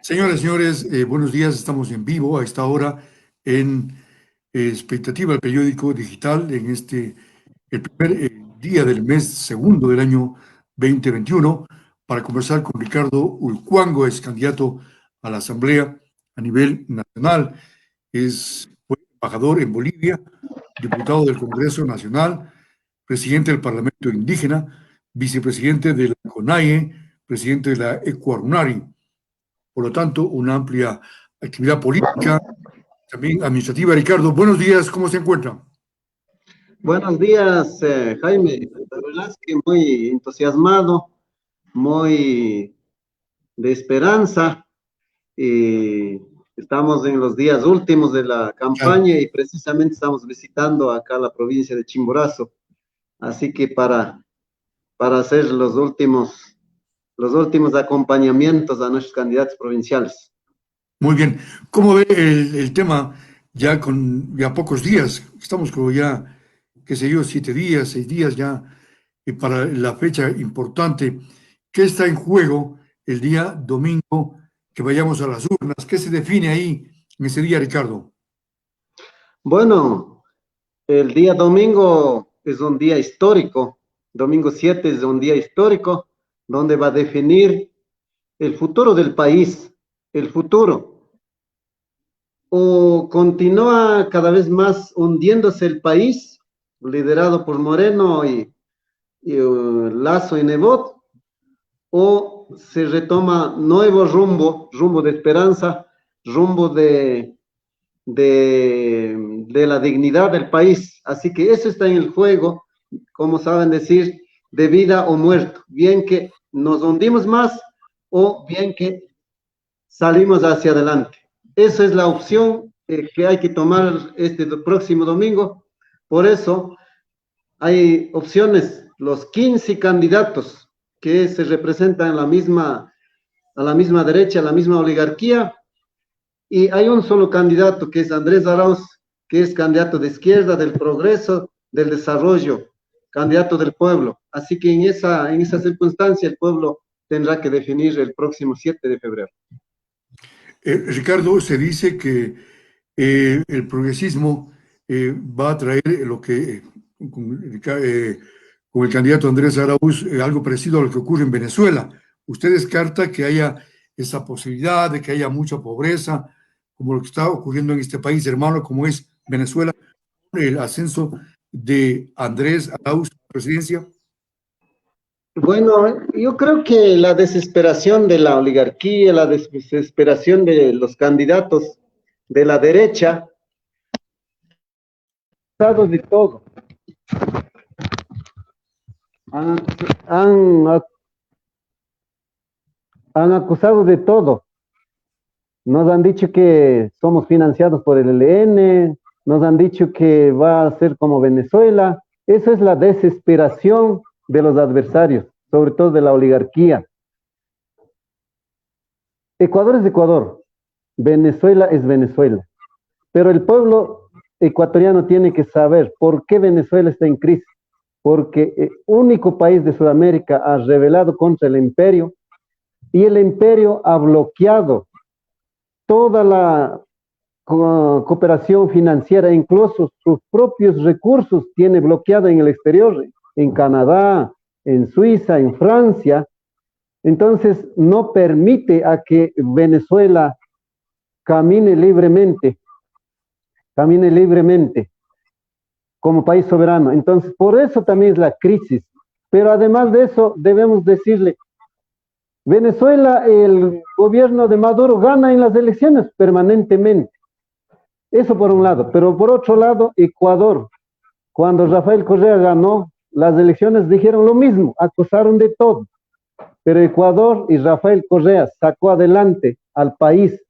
Señoras y señores, buenos días. Estamos en vivo a esta hora en Expectativa, el periódico digital, en el primer día del mes segundo del año 2021, para conversar con Ricardo Ulcuango. Es candidato a la Asamblea a nivel nacional. Fue embajador en Bolivia, diputado del Congreso Nacional, presidente del Parlamento Indígena, vicepresidente de la CONAIE, presidente de la Ecuarunari. Por lo tanto, una amplia actividad política, también administrativa. Ricardo, buenos días, ¿cómo se encuentra? Buenos días, Jaime. La verdad es que muy entusiasmado, muy de esperanza. Estamos en los días últimos de la Claro, campaña y precisamente estamos visitando acá la provincia de Chimborazo. Así que para hacer los últimos acompañamientos a nuestros candidatos provinciales. muy bien. ¿Cómo ve el tema ya con ya pocos días? Estamos como ya, qué sé yo, 7 días, 6 días ya para la fecha importante. ¿Qué está en juego el día domingo que vayamos a las urnas? ¿Qué se define ahí en ese día, Ricardo? Bueno, el día domingo es un día histórico. Domingo 7 es un día histórico donde va a definir el futuro del país, el futuro. O continúa cada vez más hundiéndose el país, liderado por Moreno y Lazo y Nebot, o se retoma nuevo rumbo de esperanza, rumbo de la dignidad del país. Así que eso está en el juego, como saben decir, de vida o muerto. Bien que nos hundimos más o bien que salimos hacia adelante. Esa es la opción que hay que tomar este próximo domingo. Por eso hay opciones, los 15 candidatos que se representan a la misma derecha, a la misma oligarquía, y hay un solo candidato que es Andrés Arauz, que es candidato de izquierda, del progreso, del desarrollo, candidato del pueblo. Así que en esa circunstancia el pueblo tendrá que definir el próximo 7 de febrero. Ricardo, se dice que el progresismo va a traer lo que con el candidato Andrés Araúz, algo parecido a lo que ocurre en Venezuela. ¿Usted descarta que haya esa posibilidad de que haya mucha pobreza, como lo que está ocurriendo en este país hermano, como es Venezuela, el ascenso de Andrés Araúz a la presidencia? Bueno, yo creo que la desesperación de la oligarquía, la desesperación de los candidatos de la derecha, han acusado de todo, han, han, han acusado de todo. Nos han dicho que somos financiados por el ELN, nos han dicho que va a ser como Venezuela. Eso es la desesperación de los adversarios, sobre todo de la oligarquía. Ecuador es Ecuador, Venezuela es Venezuela. Pero el pueblo ecuatoriano tiene que saber por qué Venezuela está en crisis. Porque el único país de Sudamérica ha rebelado contra el imperio y el imperio ha bloqueado toda la cooperación financiera, incluso sus propios recursos tiene bloqueado en el exterior, en Canadá, en Suiza, en Francia. Entonces no permite a que Venezuela camine libremente como país soberano. Entonces, por eso también es la crisis. Pero además de eso, debemos decirle, Venezuela, el gobierno de Maduro gana en las elecciones permanentemente. Eso por un lado. Pero por otro lado, Ecuador, cuando Rafael Correa ganó las elecciones, dijeron lo mismo, acusaron de todo. Pero Ecuador y Rafael Correa sacó adelante al país,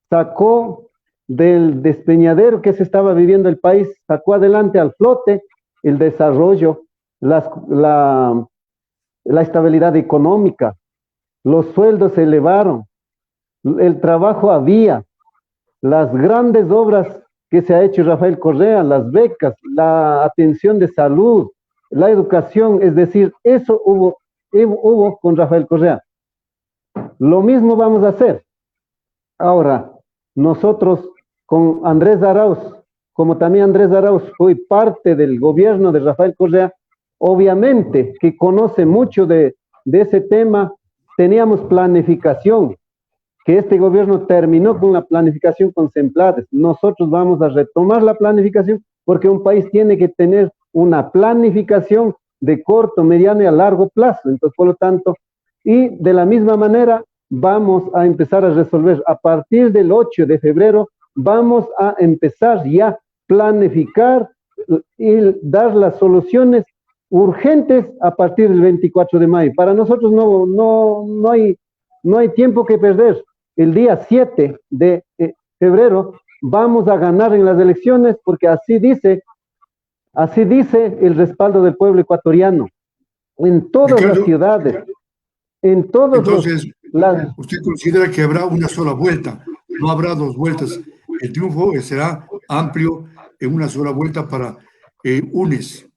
sacó del despeñadero que se estaba viviendo el país, sacó adelante al flote el desarrollo, la estabilidad económica, los sueldos se elevaron, el trabajo había, las grandes obras que se ha hecho Rafael Correa, las becas, la atención de salud, la educación, es decir, eso hubo con Rafael Correa. Lo mismo vamos a hacer. Ahora, nosotros con Andrés Arauz, como también Andrés Arauz fue parte del gobierno de Rafael Correa, obviamente que conoce mucho de ese tema, teníamos planificación, que este gobierno terminó con la planificación con Semplades. Nosotros vamos a retomar la planificación porque un país tiene que tener una planificación de corto, mediano y a largo plazo. Entonces, por lo tanto, y de la misma manera vamos a empezar a resolver a partir del 8 de febrero, vamos a empezar ya a planificar y dar las soluciones urgentes a partir del 24 de mayo. Para nosotros no hay tiempo que perder. El día 7 de febrero vamos a ganar en las elecciones porque así dice el respaldo del pueblo ecuatoriano en todas Ricardo, las ciudades, en todos entonces, ¿usted considera que habrá una sola vuelta? No habrá dos vueltas. El triunfo será amplio en una sola vuelta para UNES.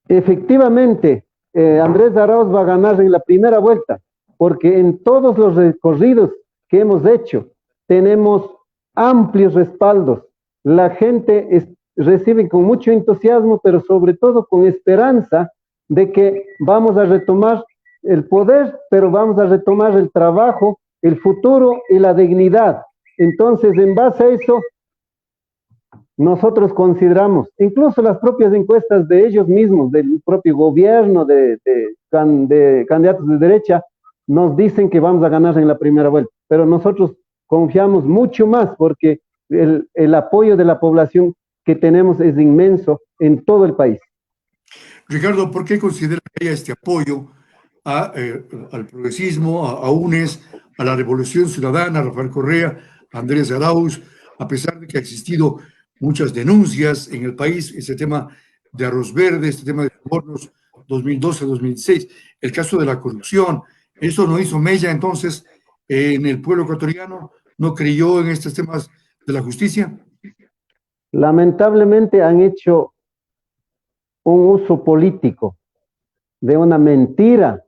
Efectivamente, Andrés Arauz va a ganar en la primera vuelta, porque en todos los recorridos que hemos hecho tenemos amplios respaldos. La gente recibe con mucho entusiasmo, pero sobre todo con esperanza de que vamos a retomar el poder, pero vamos a retomar el trabajo, el futuro y la dignidad. Entonces, en base a eso, nosotros consideramos, incluso las propias encuestas de ellos mismos, del propio gobierno, de candidatos de derecha, nos dicen que vamos a ganar en la primera vuelta, pero nosotros confiamos mucho más porque el apoyo de la población que tenemos es inmenso en todo el país. Ricardo, ¿por qué considera que haya este apoyo al progresismo, a UNES, a la Revolución Ciudadana, a Rafael Correa, a Andrés Arauz, a pesar de que ha existido muchas denuncias en el país, este tema de Arroz Verde, este tema de sobornos 2012-2016, el caso de la corrupción? ¿Eso no hizo mella entonces en el pueblo ecuatoriano? ¿No creyó en estos temas de la justicia? Lamentablemente han hecho un uso político de una mentira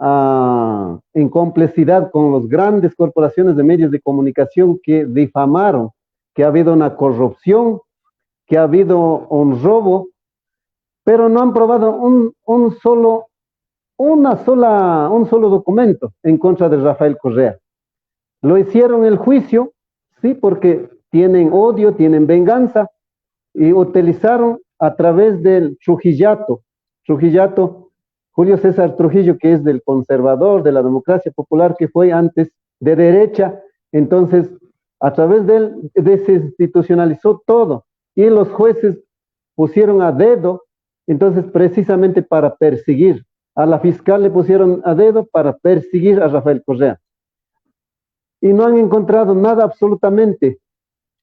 en complicidad con las grandes corporaciones de medios de comunicación que difamaron que ha habido una corrupción, que ha habido un robo, pero no han probado un solo documento en contra de Rafael Correa. Lo hicieron el juicio, sí, porque tienen odio, tienen venganza, y utilizaron a través del Trujillato, Julio César Trujillo, que es del conservador, de la democracia popular, que fue antes de derecha. Entonces, a través de él desinstitucionalizó todo, y los jueces pusieron a dedo, entonces precisamente para perseguir. A la fiscal le pusieron a dedo para perseguir a Rafael Correa. Y no han encontrado nada absolutamente.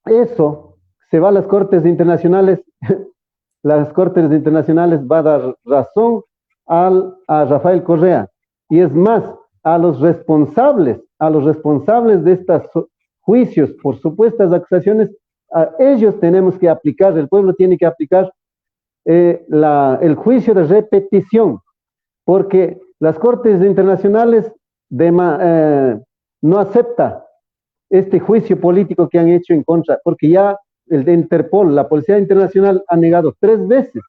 Eso se va a las Cortes Internacionales, las Cortes Internacionales va a dar razón a Rafael Correa. Y es más, a los responsables de estos juicios por supuestas acusaciones, a ellos tenemos que aplicar, el pueblo tiene que aplicar el juicio de repetición, porque las Cortes Internacionales no acepta este juicio político que han hecho en contra, porque ya el de Interpol, la Policía Internacional, ha negado 3 veces.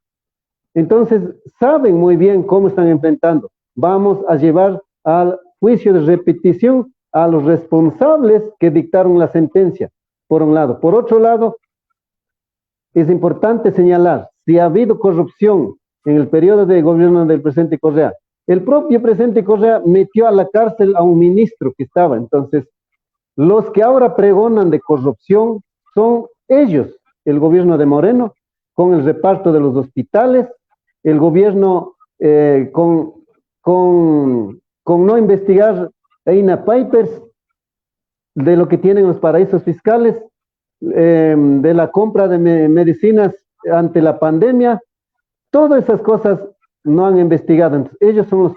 Entonces, saben muy bien cómo están enfrentando. Vamos a llevar al juicio de repetición a los responsables que dictaron la sentencia, por un lado. Por otro lado, es importante señalar, si ha habido corrupción en el periodo de gobierno del presidente Correa, el propio presidente Correa metió a la cárcel a un ministro que estaba. Entonces, los que ahora pregonan de corrupción son ellos, el gobierno de Moreno, con el reparto de los hospitales, el gobierno con no investigar a INA Papers, de lo que tienen los paraísos fiscales, de la compra de medicinas ante la pandemia. Todas esas cosas no han investigado. Entonces, ellos son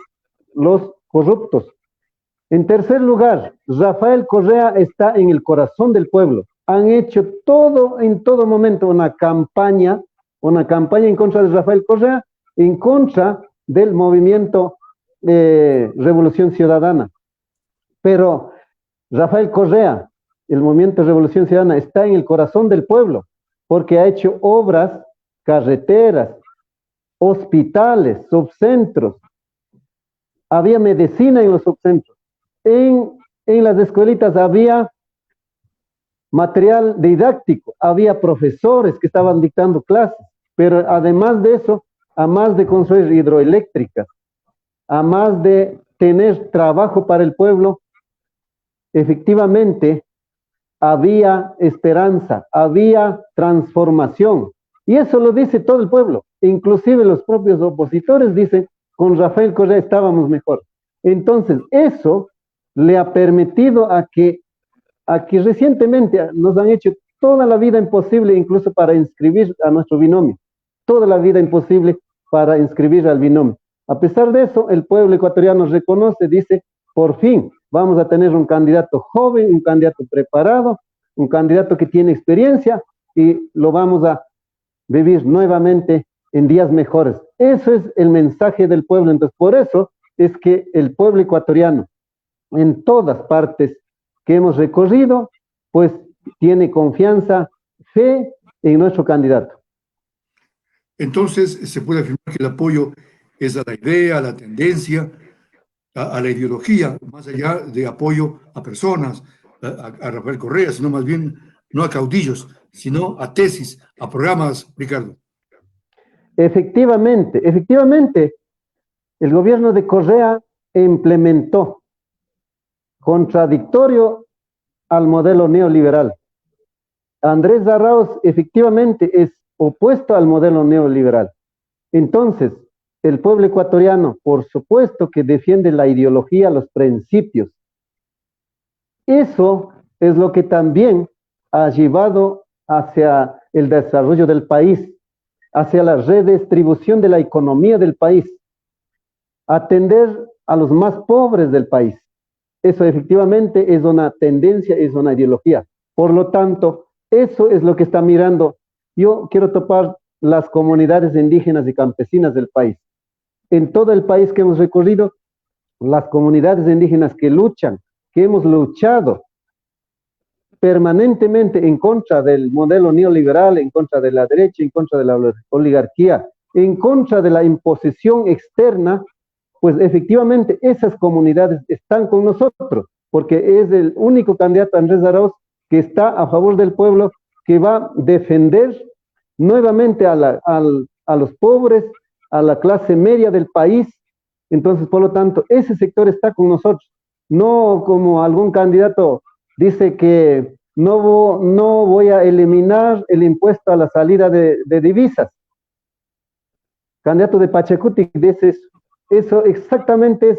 los corruptos. En tercer lugar, Rafael Correa está en el corazón del pueblo. Han hecho en todo momento una campaña en contra de Rafael Correa, en contra del movimiento Revolución Ciudadana. Pero Rafael Correa, el movimiento de Revolución Ciudadana, está en el corazón del pueblo, porque ha hecho obras, carreteras, hospitales, subcentros. Había medicina en los subcentros. En las escuelitas había material didáctico, había profesores que estaban dictando clases, pero además de eso, a más de construir hidroeléctricas, a más de tener trabajo para el pueblo, efectivamente había esperanza, había transformación. Y eso lo dice todo el pueblo. Inclusive los propios opositores dicen, con Rafael Correa estábamos mejor. Entonces, eso le ha permitido a que recientemente nos han hecho toda la vida imposible, incluso para inscribir a nuestro binomio. Toda la vida imposible para inscribir al binomio. A pesar de eso, el pueblo ecuatoriano reconoce, dice, por fin vamos a tener un candidato joven, un candidato preparado, un candidato que tiene experiencia y lo vamos a vivir nuevamente en días mejores. Eso es el mensaje del pueblo. Entonces, por eso es que el pueblo ecuatoriano, en todas partes que hemos recorrido, pues tiene confianza, fe en nuestro candidato. Entonces, se puede afirmar que el apoyo es a la idea, a la tendencia, a la ideología, más allá de apoyo a personas, a Rafael Correa, sino más bien no a caudillos, sino a tesis, a programas, Ricardo. Efectivamente, el gobierno de Correa implementó, contradictorio al modelo neoliberal. Andrés Arauz efectivamente es opuesto al modelo neoliberal. Entonces, el pueblo ecuatoriano, por supuesto que defiende la ideología, los principios. Eso es lo que también ha llevado hacia el desarrollo del país, hacia la redistribución de la economía del país, atender a los más pobres del país. Eso efectivamente es una tendencia, es una ideología. Por lo tanto, eso es lo que está mirando. Yo quiero topar las comunidades indígenas y campesinas del país. En todo el país que hemos recorrido, las comunidades indígenas que luchan, que hemos luchado permanentemente en contra del modelo neoliberal, en contra de la derecha, en contra de la oligarquía, en contra de la imposición externa, pues efectivamente esas comunidades están con nosotros, porque es el único candidato, Andrés Arauz, que está a favor del pueblo, que va a defender nuevamente a los pobres, a la clase media del país. Entonces, por lo tanto, ese sector está con nosotros. No como algún candidato dice que no voy a eliminar el impuesto a la salida de divisas. Candidato de Pachacuti dice eso. Eso exactamente es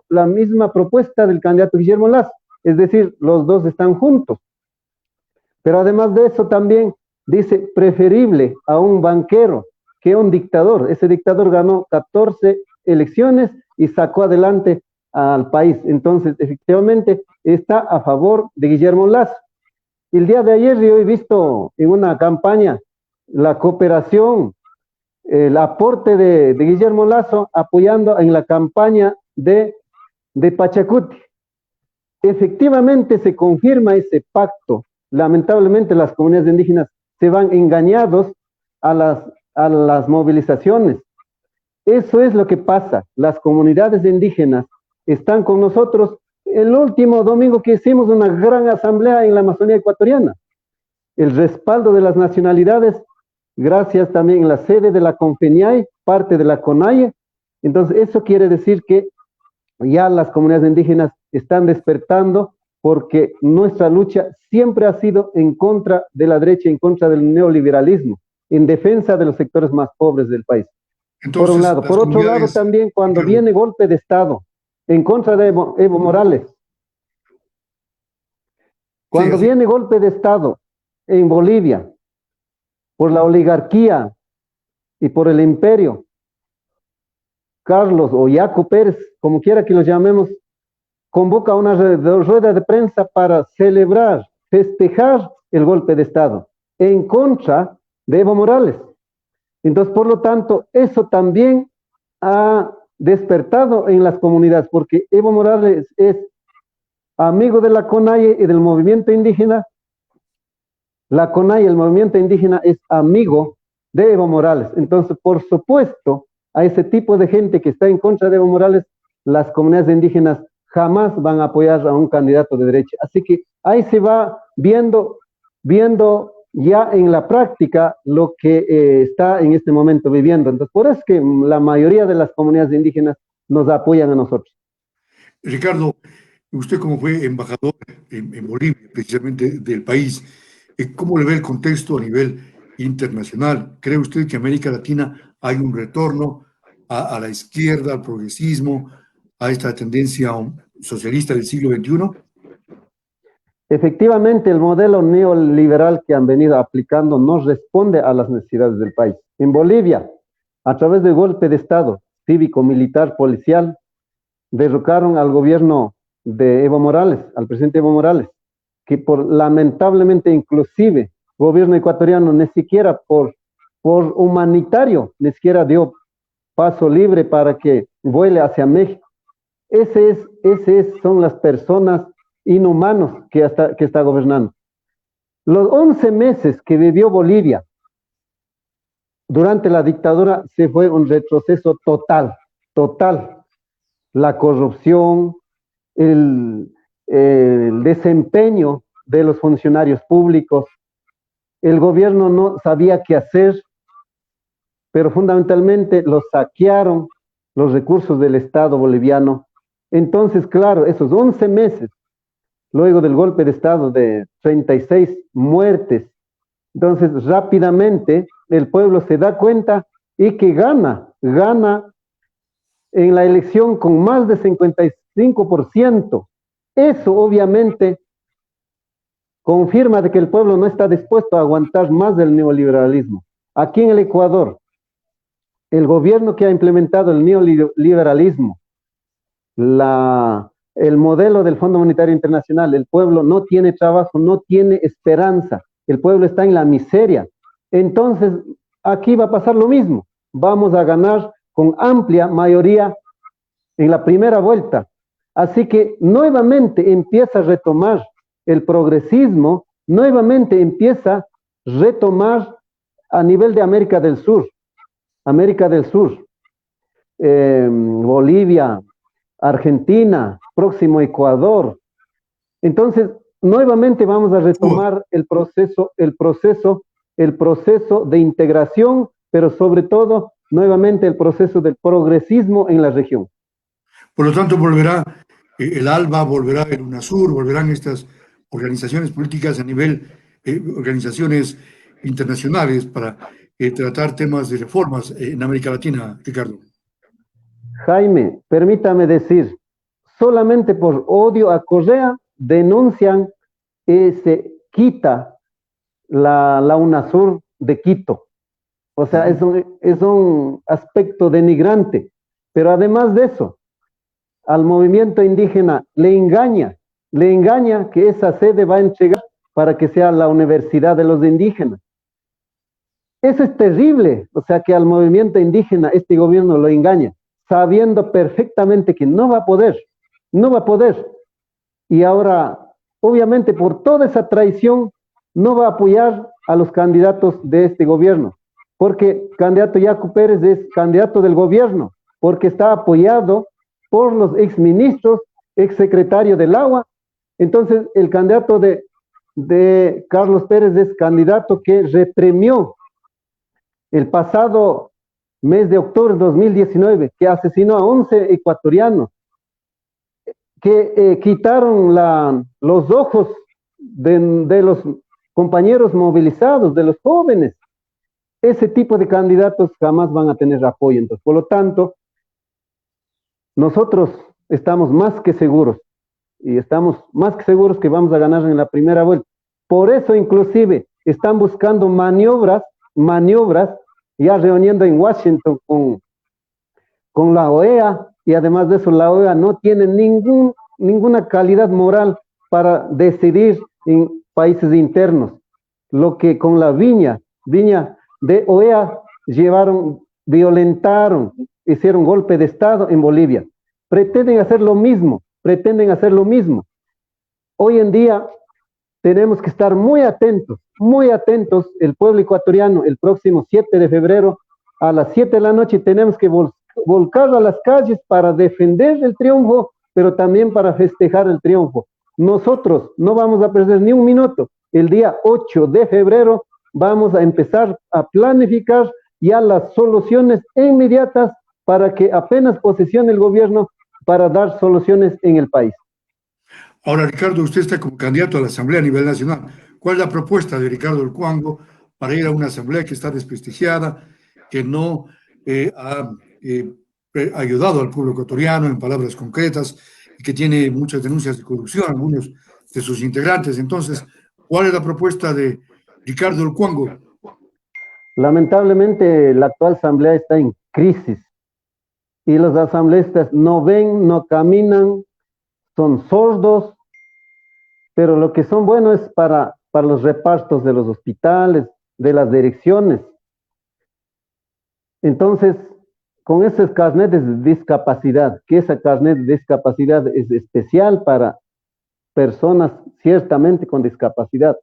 la misma propuesta del candidato Guillermo Lasso. Es decir, los dos están juntos. Pero además de eso también dice preferible a un banquero que a un dictador. Ese dictador ganó 14 elecciones y sacó adelante al país. Entonces, efectivamente, está a favor de Guillermo Lasso. El día de ayer yo he visto en una campaña la cooperación, el aporte de Guillermo Lasso apoyando en la campaña de Pachacuti. Efectivamente se confirma ese pacto. Lamentablemente las comunidades indígenas se van engañados a las movilizaciones. Eso es lo que pasa. Las comunidades indígenas están con nosotros. El último domingo que hicimos una gran asamblea en la Amazonía ecuatoriana. El respaldo de las nacionalidades, gracias también a la sede de la CONFENIAE, parte de la CONAIE. Entonces, eso quiere decir que ya las comunidades indígenas están despertando porque nuestra lucha siempre ha sido en contra de la derecha, en contra del neoliberalismo, en defensa de los sectores más pobres del país. Entonces, por un lado. Por otro lado, también cuando viene golpe de Estado en contra de Evo Morales, cuando viene golpe de Estado en Bolivia, por la oligarquía y por el imperio, Carlos o Yaco Pérez, como quiera que los llamemos, convoca una rueda de prensa para celebrar, festejar el golpe de Estado en contra de Evo Morales. Entonces, por lo tanto, eso también ha despertado en las comunidades, porque Evo Morales es amigo de la CONAIE y del movimiento indígena. La CONAIE, el movimiento indígena, es amigo de Evo Morales. Entonces, por supuesto, a ese tipo de gente que está en contra de Evo Morales, las comunidades indígenas jamás van a apoyar a un candidato de derecha. Así que ahí se va viendo ya en la práctica lo que está en este momento viviendo. Entonces, por eso es que la mayoría de las comunidades indígenas nos apoyan a nosotros. Ricardo, usted como fue embajador en Bolivia, precisamente del país, ¿cómo le ve el contexto a nivel internacional? ¿Cree usted que en América Latina hay un retorno a la izquierda, al progresismo, a esta tendencia socialista del siglo XXI? Efectivamente, el modelo neoliberal que han venido aplicando no responde a las necesidades del país. En Bolivia, a través del golpe de Estado cívico, militar, policial, derrocaron al gobierno de Evo Morales, al presidente Evo Morales, que lamentablemente inclusive gobierno ecuatoriano ni siquiera por humanitario, ni siquiera dio paso libre para que vuele hacia México. Son las personas inhumanos que está gobernando. Los 11 meses que vivió Bolivia durante la dictadura se fue un retroceso total. La corrupción, el desempeño de los funcionarios públicos, el gobierno no sabía qué hacer, pero fundamentalmente los saquearon los recursos del Estado boliviano. Entonces, claro, esos 11 meses, luego del golpe de Estado de 36 muertes, entonces rápidamente el pueblo se da cuenta y que gana en la elección con más de 55%. Eso obviamente confirma de que el pueblo no está dispuesto a aguantar más del neoliberalismo. Aquí en el Ecuador, el gobierno que ha implementado el neoliberalismo, el modelo del Fondo Monetario Internacional, el pueblo no tiene trabajo, no tiene esperanza, el pueblo está en la miseria. Entonces, aquí va a pasar lo mismo. Vamos a ganar con amplia mayoría en la primera vuelta. Así que nuevamente empieza a retomar el progresismo, nuevamente empieza a retomar a nivel de América del Sur, Bolivia, Argentina, próximo Ecuador. Entonces, nuevamente vamos a retomar el proceso de integración, pero sobre todo, nuevamente el proceso del progresismo en la región. Por lo tanto, volverá el ALBA, volverá el UNASUR, volverán estas organizaciones políticas a nivel, organizaciones internacionales para tratar temas de reformas en América Latina, Ricardo. Jaime, permítame decir, solamente por odio a Correa denuncian y se quita la UNASUR de Quito. O sea, es un aspecto denigrante. Pero además de eso, al movimiento indígena le engaña que esa sede va a entregar para que sea la Universidad de los Indígenas. Eso es terrible, o sea que al movimiento indígena este gobierno lo engaña, sabiendo perfectamente que no va a poder. Y ahora, obviamente por toda esa traición, no va a apoyar a los candidatos de este gobierno, porque candidato Yacu Pérez es candidato del gobierno, porque está apoyado por los exministros, exsecretario del agua. Entonces, el candidato de Carlos Pérez es candidato que reprimió el pasado mes de octubre de 2019, que asesinó a 11 ecuatorianos, que quitaron los ojos de los compañeros movilizados, de los jóvenes. Ese tipo de candidatos jamás van a tener apoyo. Entonces, por lo tanto, nosotros estamos más que seguros, y estamos más que seguros que vamos a ganar en la primera vuelta. Por eso, inclusive, están buscando maniobras, ya reuniendo en Washington con la OEA, y además de eso, la OEA no tiene ninguna calidad moral para decidir en países internos. Lo que con la viña de OEA violentaron, hicieron golpe de Estado en Bolivia. Pretenden hacer lo mismo. Hoy en día tenemos que estar muy atentos, el pueblo ecuatoriano, el próximo 7 de febrero, a las 7 de la noche, tenemos que volcar a las calles para defender el triunfo, pero también para festejar el triunfo. Nosotros no vamos a perder ni un minuto. El día 8 de febrero vamos a empezar a planificar ya las soluciones inmediatas para que apenas posesione el gobierno para dar soluciones en el país. Ahora, Ricardo, usted está como candidato a la Asamblea a nivel nacional. ¿Cuál es la propuesta de Ricardo del Cuango para ir a una asamblea que está desprestigiada, que no ha ayudado al pueblo ecuatoriano en palabras concretas y que tiene muchas denuncias de corrupción, algunos de sus integrantes? Entonces, ¿cuál es la propuesta de Ricardo del Cuango? Lamentablemente, la actual asamblea está en crisis y los asambleístas no ven, no caminan, son sordos, pero lo que son buenos es para los repartos de los hospitales, de las direcciones. Entonces, con esos carnets de discapacidad, que esa carnet de discapacidad es especial para personas ciertamente con discapacidad.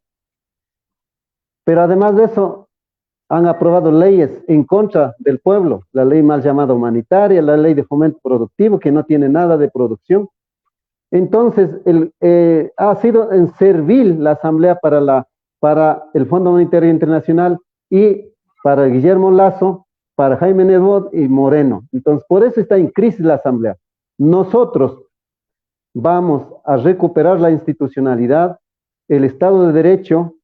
Pero además de eso, han aprobado leyes en contra del pueblo, la ley mal llamada humanitaria, la ley de fomento productivo, que no tiene nada de producción. Entonces, ha sido en servil la Asamblea para el Fondo Monetario Internacional y para Guillermo Lasso, para Jaime Nebot y Moreno. Entonces, por eso está en crisis la Asamblea. Nosotros vamos a recuperar la institucionalidad, el Estado de Derecho,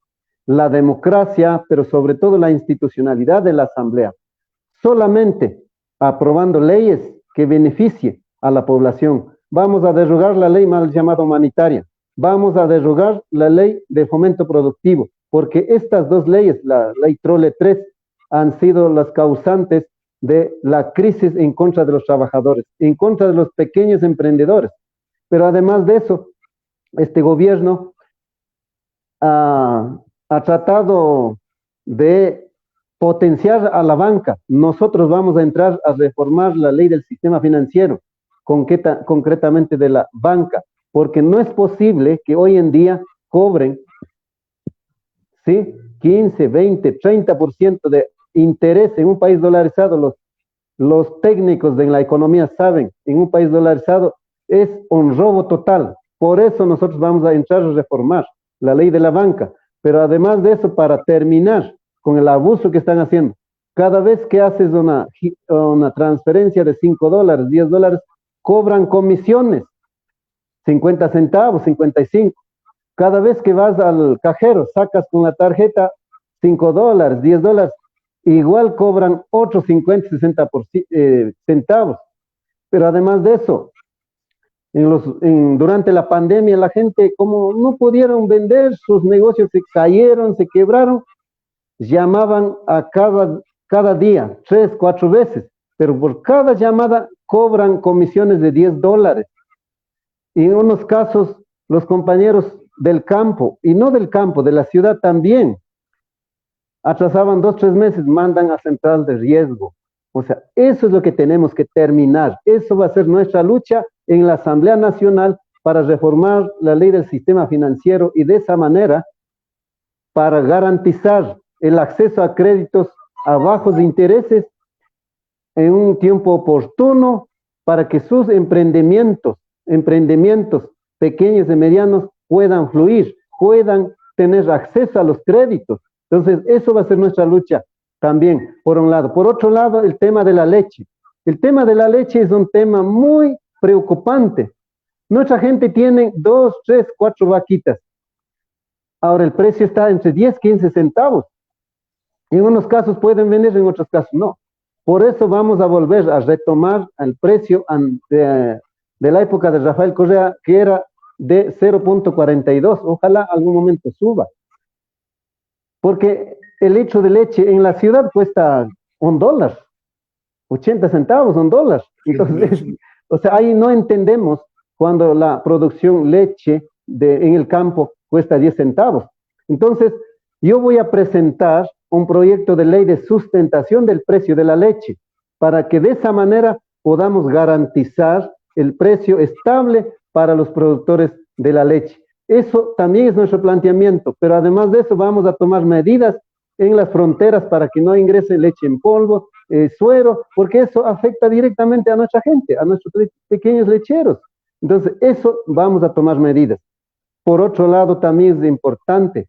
la democracia, pero sobre todo la institucionalidad de la Asamblea. Solamente aprobando leyes que beneficien a la población. Vamos a derogar la ley mal llamada humanitaria. Vamos a derogar la ley de fomento productivo, porque estas dos leyes, la ley Trole 3, han sido las causantes de la crisis en contra de los trabajadores, en contra de los pequeños emprendedores. Pero además de eso, este gobierno ha tratado de potenciar a la banca. Nosotros vamos a entrar a reformar la ley del sistema financiero, concretamente de la banca, porque no es posible que hoy en día cobren, ¿sí?, 15, 20, 30% de interés en un país dolarizado. Los técnicos de la economía saben, en un país dolarizado es un robo total. Por eso nosotros vamos a entrar a reformar la ley de la banca. Pero además de eso, para terminar con el abuso que están haciendo, cada vez que haces una transferencia de $5, $10, cobran comisiones, 50 centavos, 55. Cada vez que vas al cajero, sacas con la tarjeta $5, $10, igual cobran otros 50, 60 centavos. Pero además de eso, durante la pandemia, la gente, como no pudieron vender, sus negocios se cayeron, se quebraron, llamaban a cada día, 3, 4 veces, pero por cada llamada cobran comisiones de $10. Y en unos casos, los compañeros del campo, y no del campo, de la ciudad también, atrasaban 2, 3 meses, mandan a central de riesgo. O sea, eso es lo que tenemos que terminar. Eso va a ser nuestra lucha en la Asamblea Nacional para reformar la ley del sistema financiero y de esa manera para garantizar el acceso a créditos a bajos intereses en un tiempo oportuno para que sus emprendimientos pequeños y medianos puedan fluir, puedan tener acceso a los créditos. Entonces, eso va a ser nuestra lucha también, por un lado. Por otro lado, el tema de la leche. El tema de la leche es un tema muy preocupante. Nuestra gente tiene 2, 3, 4 vaquitas. Ahora el precio está entre 10, 15 centavos. En unos casos pueden vender, en otros casos no. Por eso vamos a volver a retomar el precio de la época de Rafael Correa, que era de 0.42. Ojalá algún momento suba. Porque el litro de leche en la ciudad cuesta $1, 80 centavos, $1. Entonces, o sea, ahí no entendemos cuando la producción leche en el campo cuesta 10 centavos. Entonces, yo voy a presentar un proyecto de ley de sustentación del precio de la leche para que de esa manera podamos garantizar el precio estable para los productores de la leche. Eso también es nuestro planteamiento, pero además de eso vamos a tomar medidas en las fronteras para que no ingrese leche en polvo, suero, porque eso afecta directamente a nuestra gente, a nuestros pequeños lecheros. Entonces, eso vamos a tomar medidas. Por otro lado, también es importante,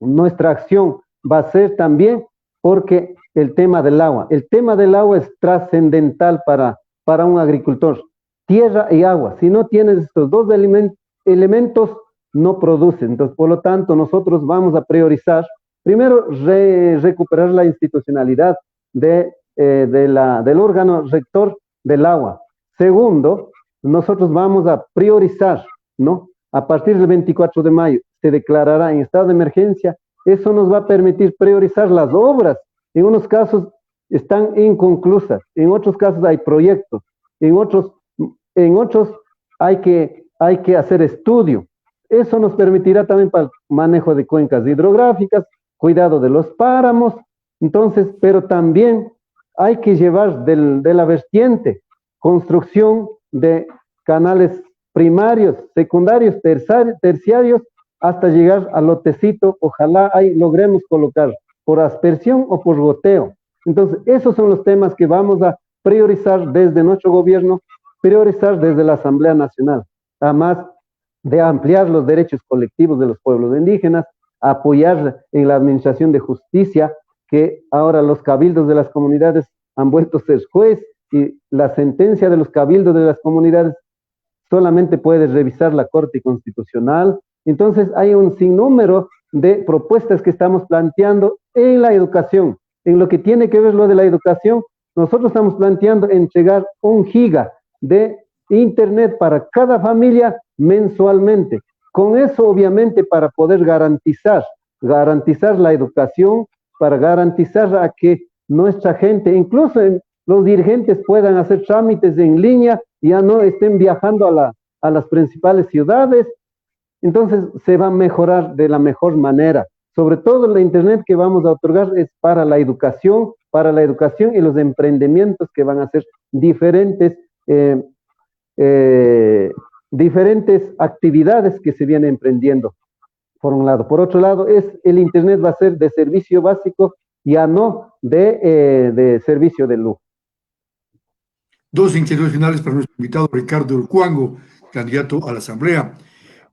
nuestra acción va a ser también porque el tema del agua es trascendental para un agricultor. Tierra y agua, si no tienes estos dos elementos, no producen. Entonces, por lo tanto, nosotros vamos a priorizar, primero, recuperar la institucionalidad del órgano rector del agua. Segundo, nosotros vamos a priorizar, ¿no? A partir del 24 de mayo se declarará en estado de emergencia. Eso nos va a permitir priorizar las obras. En unos casos están inconclusas, en otros casos hay proyectos, en otros hay que hacer estudio. Eso nos permitirá también para el manejo de cuencas hidrográficas, cuidado de los páramos. Entonces, pero también hay que llevar de la vertiente construcción de canales primarios, secundarios, terciarios, hasta llegar al lotecito. Ojalá ahí logremos colocar por aspersión o por goteo. Entonces, esos son los temas que vamos a priorizar desde nuestro gobierno, priorizar desde la Asamblea Nacional, además de ampliar los derechos colectivos de los pueblos indígenas, apoyar en la administración de justicia, que ahora los cabildos de las comunidades han vuelto a ser juez y la sentencia de los cabildos de las comunidades solamente puede revisar la Corte Constitucional. Entonces hay un sinnúmero de propuestas que estamos planteando en la educación. En lo que tiene que ver lo de la educación, nosotros estamos planteando entregar 1 giga de internet para cada familia mensualmente. Con eso, obviamente, para poder garantizar la educación, para garantizar a que nuestra gente, incluso los dirigentes, puedan hacer trámites en línea, ya no estén viajando a las principales ciudades. Entonces se va a mejorar de la mejor manera. Sobre todo la internet que vamos a otorgar es para la educación y los emprendimientos que van a ser diferentes actividades que se vienen emprendiendo, por un lado. Por otro lado, el internet va a ser de servicio básico, ya no de servicio de lujo. Dos inquietudes finales para nuestro invitado Ricardo Urcuango, candidato a la Asamblea.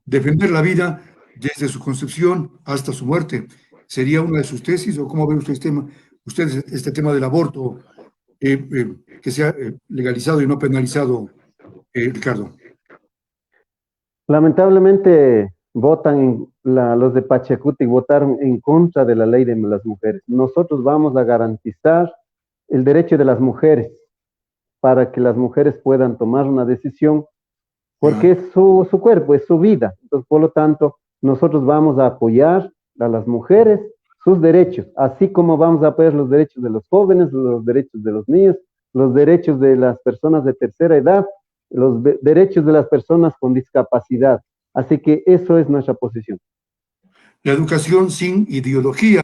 Defender la vida desde su concepción hasta su muerte, ¿sería una de sus tesis o cómo ve usted este tema del aborto que sea legalizado y no penalizado, Ricardo? Lamentablemente los de Pachacuti votaron en contra de la ley de las mujeres. Nosotros vamos a garantizar el derecho de las mujeres para que las mujeres puedan tomar una decisión, porque es su cuerpo, es su vida. Entonces, por lo tanto, nosotros vamos a apoyar a las mujeres, sus derechos, así como vamos a apoyar los derechos de los jóvenes, los derechos de los niños, los derechos de las personas de tercera edad, los derechos de las personas con discapacidad. Así que eso es nuestra posición. La educación sin ideología,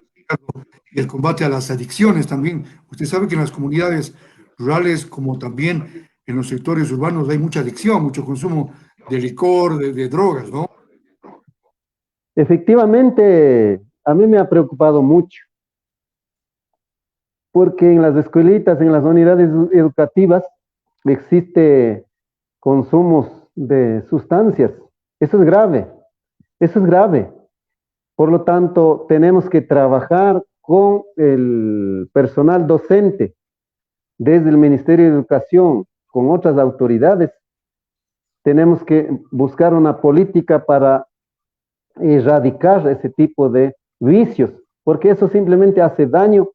y el combate a las adicciones también. Usted sabe que en las comunidades rurales, como también en los sectores urbanos, hay mucha adicción, mucho consumo de licor, de drogas, ¿no? Efectivamente, a mí me ha preocupado mucho, porque en las escuelitas, en las unidades educativas, existe consumos de sustancias. Eso es grave, eso es grave. Por lo tanto, tenemos que trabajar con el personal docente, desde el Ministerio de Educación, con otras autoridades. Tenemos que buscar una política para erradicar ese tipo de vicios, porque eso simplemente hace daño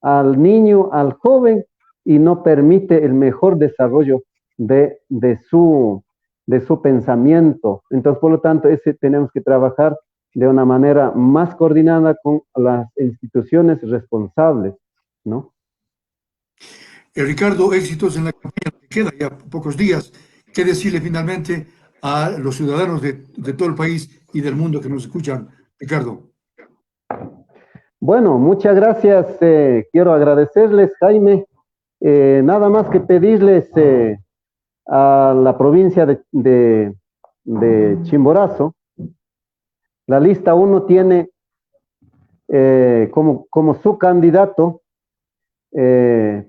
al niño, al joven, y no permite el mejor desarrollo de su pensamiento. Entonces, por lo tanto, tenemos que trabajar de una manera más coordinada con las instituciones responsables, ¿no? Ricardo, éxitos en la campaña, que queda ya pocos días. ¿Qué decirle finalmente a los ciudadanos de todo el país y del mundo que nos escuchan, Ricardo? Bueno, muchas gracias. Quiero agradecerles, Jaime. Nada más que pedirles a la provincia de Chimborazo La lista 1 tiene como su candidato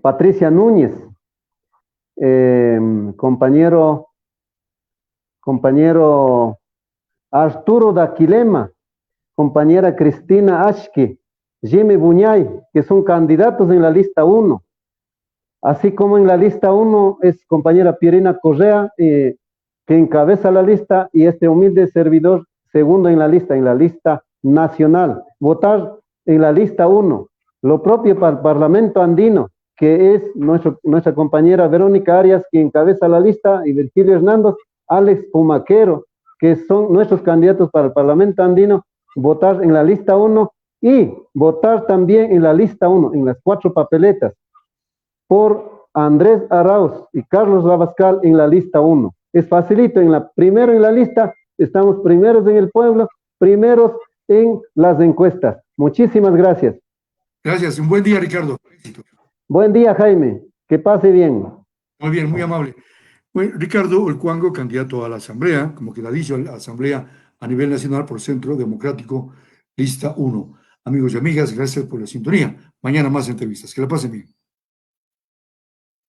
Patricia Núñez, compañero Arturo Daquilema, compañera Cristina Ashke, Jimmy Buñay, que son candidatos en la lista 1. Así como en la lista 1 es compañera Pierina Correa, que encabeza la lista, y este humilde servidor segundo en la lista nacional. Votar en la lista 1. Lo propio para el Parlamento Andino, que es nuestra compañera Verónica Arias, que encabeza la lista, y Virgilio Hernández, Alex Pumaquero, que son nuestros candidatos para el Parlamento Andino. Votar en la lista 1 y votar también en la lista 1, en las 4 papeletas, por Andrés Arauz y Carlos Rabascal en la lista 1. Es facilito, primero en la lista, estamos primeros en el pueblo, primeros en las encuestas. Muchísimas gracias. Gracias, un buen día, Ricardo. Éxito. Buen día, Jaime, que pase bien. Muy bien, muy amable. Bueno, Ricardo Olcuango, candidato a la Asamblea, como queda dicho, a la Asamblea a nivel nacional por Centro Democrático, lista 1. Amigos y amigas, gracias por la sintonía. Mañana más entrevistas. Que la pasen bien.